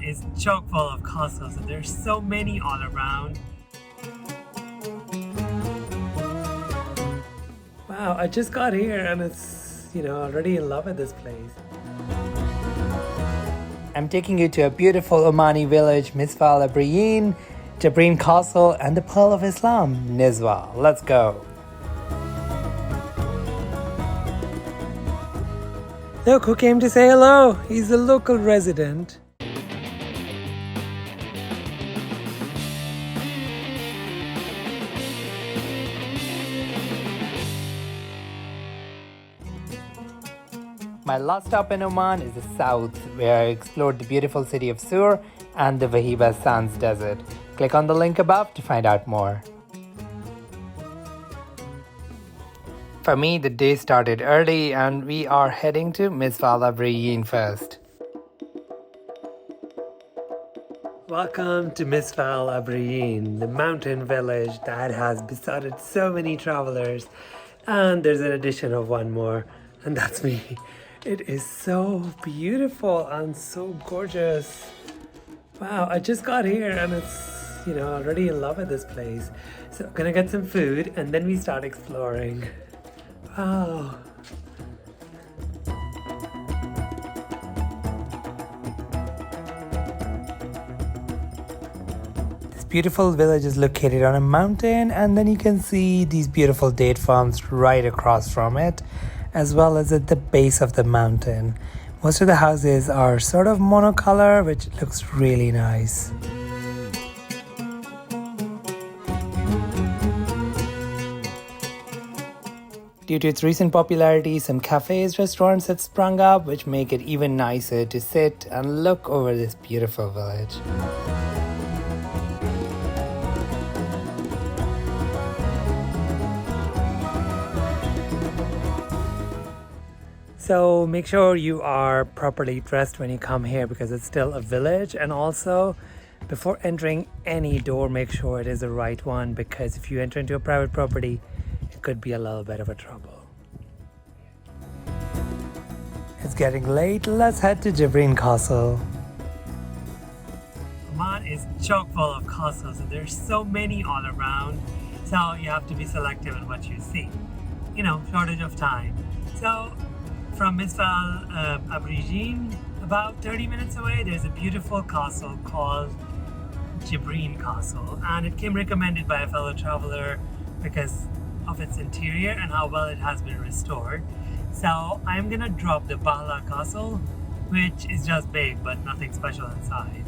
Oman is chock full of castles and there's so many all around. Wow, I just got here and it's, already in love with this place. I'm taking you to a beautiful Omani village, Misfah Al Abriyeen, Jibreen Castle, and the Pearl of Islam, Nizwa. Let's go. Look who came to say hello. He's a local resident. My last stop in Oman is the south, where I explored the beautiful city of Souq and the Wahiba Sands Desert. Click on the link above to find out more. For me, the day started early and we are heading to Misfah Al Abriyeen first. Welcome to Misfah Al Abriyeen, the mountain village that has besotted so many travelers. And there's an addition of one more, and that's me. It is so beautiful and so gorgeous. Wow, I just got here and it's, already in love with this place. So I'm gonna get some food and then we start exploring. Wow. This beautiful village is located on a mountain, and then you can see these beautiful date farms right across from it, as well as at the base of the mountain. Most of the houses are sort of monocolor, which looks really nice. Due to its recent popularity, some cafes, restaurants have sprung up, which make it even nicer to sit and look over this beautiful village. So make sure you are properly dressed when you come here because it's still a village, and also before entering any door, make sure it is the right one, because if you enter into a private property, it could be a little bit of a trouble. It's getting late, let's head to Jibreen Castle. Oman is chock full of castles and there's so many all around, so you have to be selective in what you see. Shortage of time. So from Misfah Al Abriyeen, about 30 minutes away, there's a beautiful castle called Jibreen Castle, and it came recommended by a fellow traveler because of its interior and how well it has been restored. So I'm gonna drop the Bahla Castle, which is just big but nothing special inside.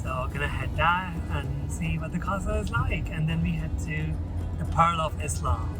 So I'm gonna head there and see what the castle is like, and then we head to the Pearl of Islam.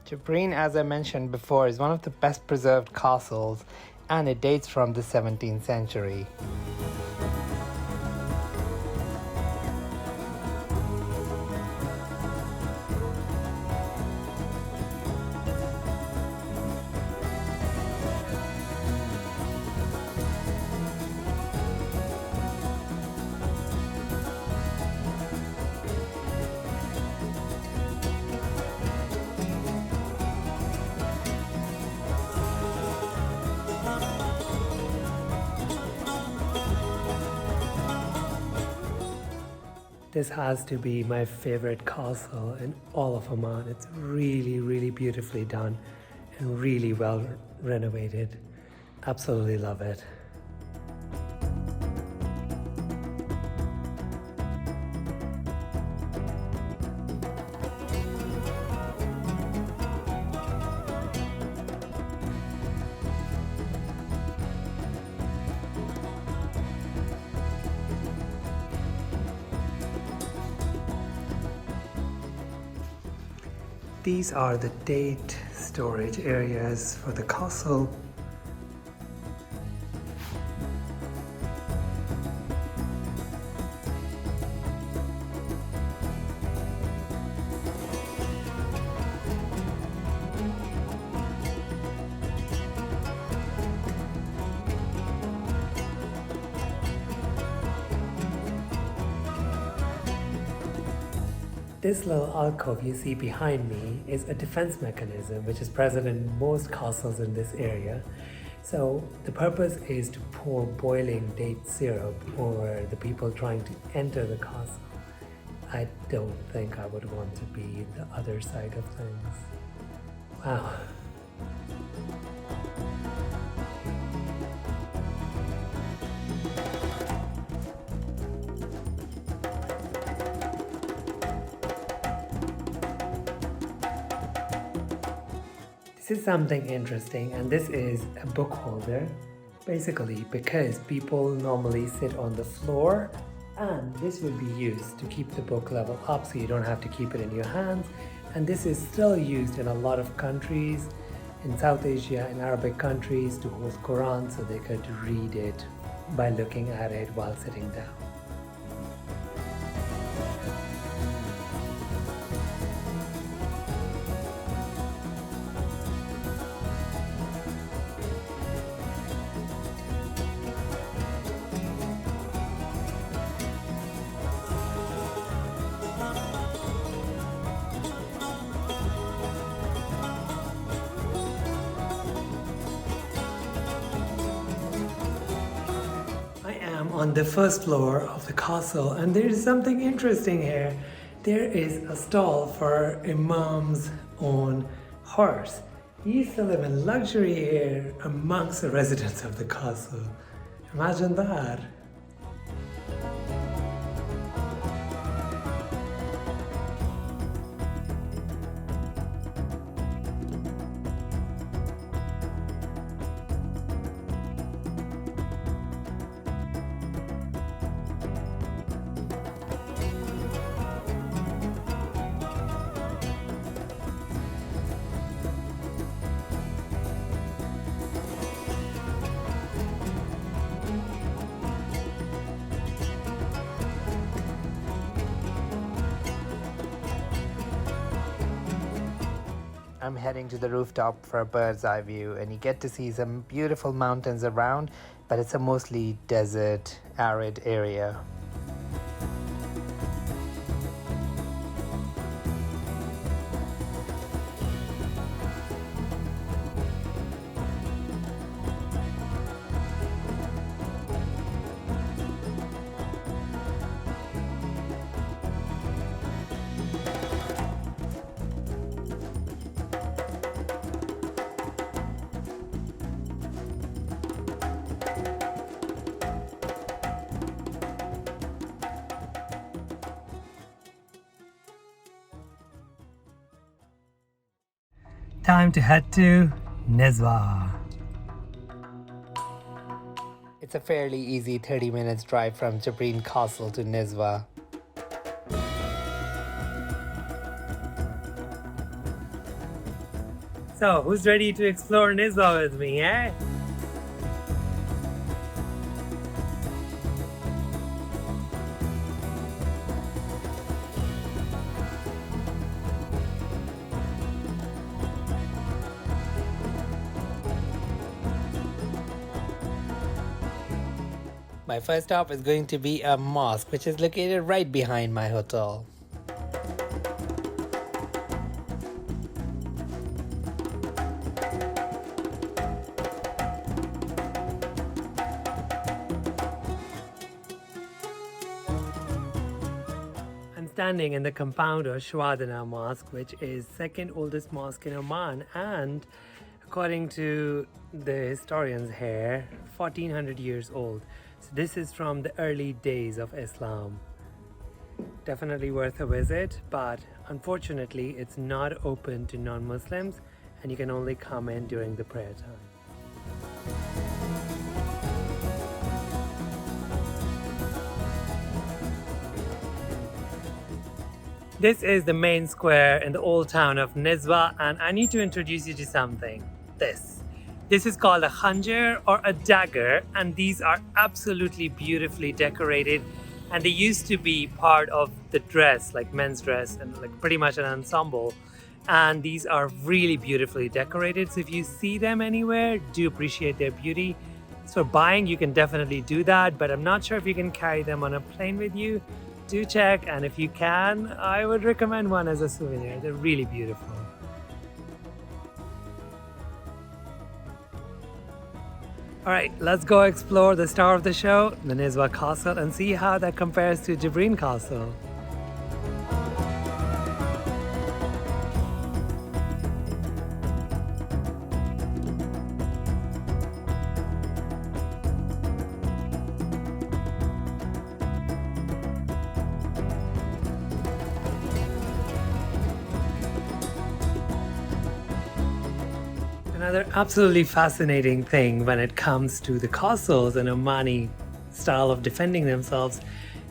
Jibreen, as I mentioned before, is one of the best preserved castles, and it dates from the 17th century. This has to be my favorite castle in all of Oman. It's really, really beautifully done and really well renovated. Absolutely love it. These are the date storage areas for the castle. This little alcove you see behind me is a defense mechanism which is present in most castles in this area. So the purpose is to pour boiling date syrup over the people trying to enter the castle. I don't think I would want to be the other side of things. Wow. This is something interesting, and this is a book holder. Basically, because people normally sit on the floor, and this will be used to keep the book level up so you don't have to keep it in your hands. And this is still used in a lot of countries in South Asia, in Arabic countries, to hold Quran so they could read it by looking at it while sitting down. On the first floor of the castle, and there is something interesting here. There is a stall for Imam's own horse. He used to live in luxury here amongst the residents of the castle. Imagine that. I'm heading to the rooftop for a bird's eye view, and you get to see some beautiful mountains around, but it's a mostly desert, arid area. Time to head to Nizwa. It's a fairly easy 30 minutes drive from Jibreen Castle to Nizwa. So, who's ready to explore Nizwa with me, eh? My first stop is going to be a mosque, which is located right behind my hotel. I'm standing in the compound of Shawadhna Mosque, which is second oldest mosque in Oman, and according to the historians here, 1400 years old. So this is from the early days of Islam. Definitely worth a visit, but unfortunately it's not open to non-Muslims, and you can only come in during the prayer time. This is the main square in the old town of Nizwa, and I need to introduce you to something. This is called a khanjar or a dagger, and these are absolutely beautifully decorated, and they used to be part of the dress, like men's dress, and like pretty much an ensemble. And these are really beautifully decorated, so if you see them anywhere, do appreciate their beauty. So buying, you can definitely do that, but I'm not sure if you can carry them on a plane with you. do check, and if you can, I would recommend one as a souvenir. They're really beautiful. Alright, let's go explore the star of the show, the Nizwa Castle, and see how that compares to Jibreen Castle. Another absolutely fascinating thing when it comes to the castles and Omani style of defending themselves,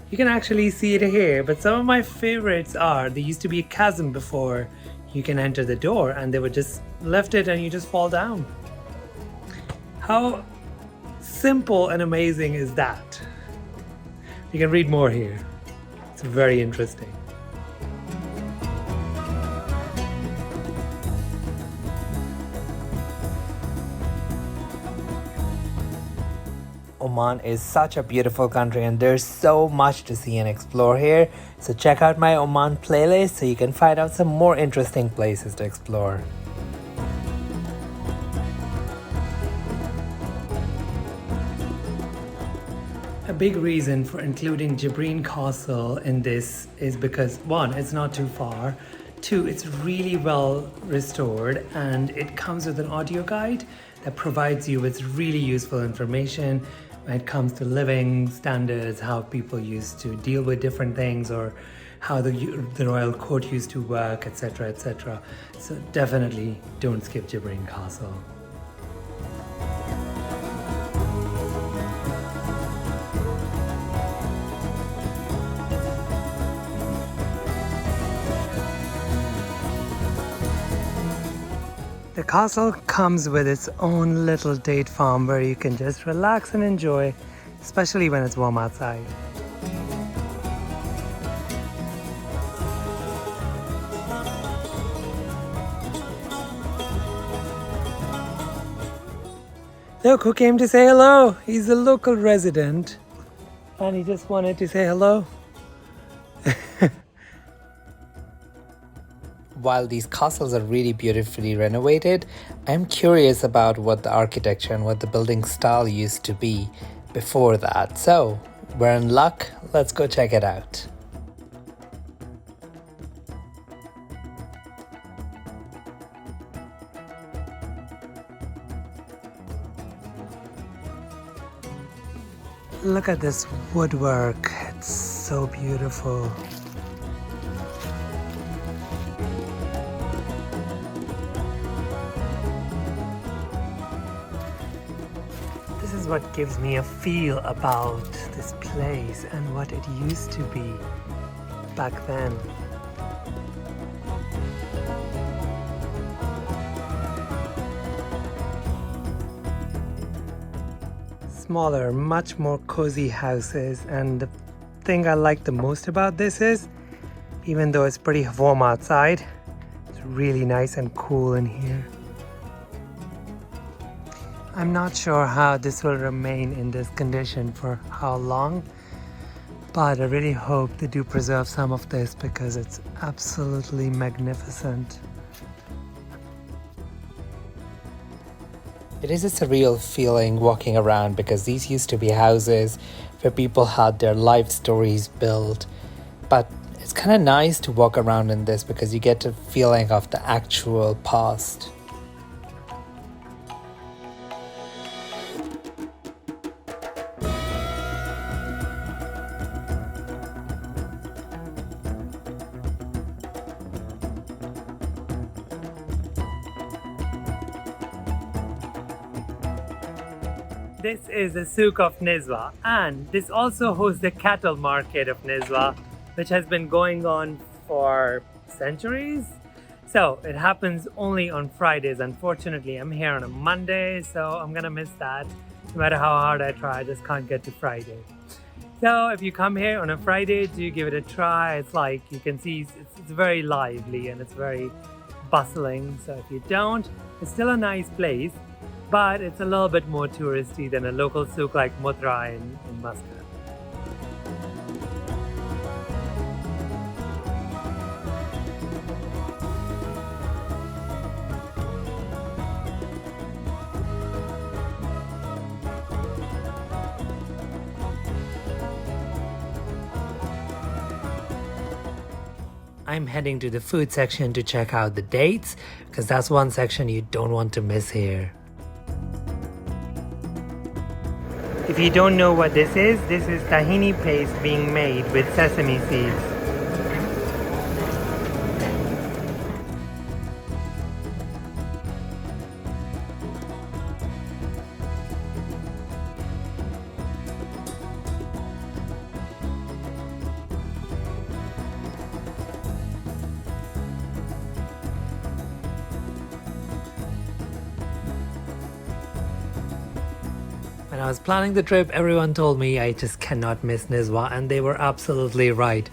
you can actually see it here, but some of my favorites are, there used to be a chasm before you can enter the door, and they would just lift it and you just fall down. How simple and amazing is that? You can read more here. It's very interesting. Oman is such a beautiful country and there's so much to see and explore here. So check out my Oman playlist so you can find out some more interesting places to explore. A big reason for including Jibreen Castle in this is because, one, it's not too far. Two, it's really well restored, and it comes with an audio guide that provides you with really useful information when it comes to living standards, how people used to deal with different things, or how the royal court used to work, etc., etc. So definitely don't skip Jibreen Castle. The castle comes with its own little date farm where you can just relax and enjoy, especially when it's warm outside. Look who came to say hello! He's a local resident and he just wanted to say hello. While these castles are really beautifully renovated, I'm curious about what the architecture and what the building style used to be before that. So, we're in luck, let's go check it out. Look at this woodwork, it's so beautiful. This is what gives me a feel about this place and what it used to be back then. Smaller, much more cozy houses, and the thing I like the most about this is, even though it's pretty warm outside, it's really nice and cool in here. I'm not sure how this will remain in this condition for how long, but I really hope they do preserve some of this because it's absolutely magnificent. It is a surreal feeling walking around because these used to be houses where people had their life stories built. But it's kind of nice to walk around in this because you get a feeling of the actual past. This is the Souq of Nizwa, and this also hosts the cattle market of Nizwa, which has been going on for centuries. So it happens only on Fridays. Unfortunately, I'm here on a Monday, so I'm gonna miss that. No matter how hard I try, I just can't get to Friday. So if you come here on a Friday, do give it a try. It's like, you can see it's very lively and it's very bustling. So if you don't, it's still a nice place, but it's a little bit more touristy than a local souk like Mutra in Muscat. I'm heading to the food section to check out the dates because that's one section you don't want to miss here. If you don't know what this is tahini paste being made with sesame seeds. When I was planning the trip, everyone told me I just cannot miss Nizwa, and they were absolutely right.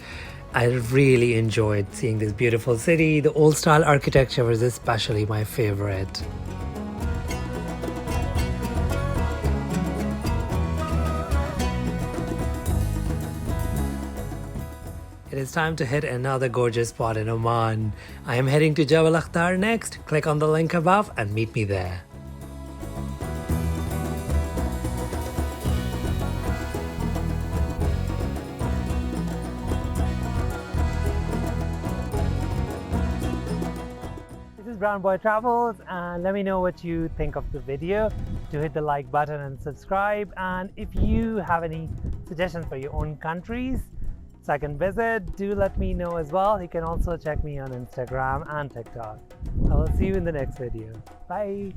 I really enjoyed seeing this beautiful city. The old style architecture was especially my favorite. It is time to hit another gorgeous spot in Oman. I am heading to Jabal Akhtar next. Click on the link above and meet me there. Brown Boy Travels, and let me know what you think of the video. Do hit the like button and subscribe, and if you have any suggestions for your own countries so I can visit, do let me know as well. You can also check me on Instagram and TikTok. I will see you in the next video. Bye.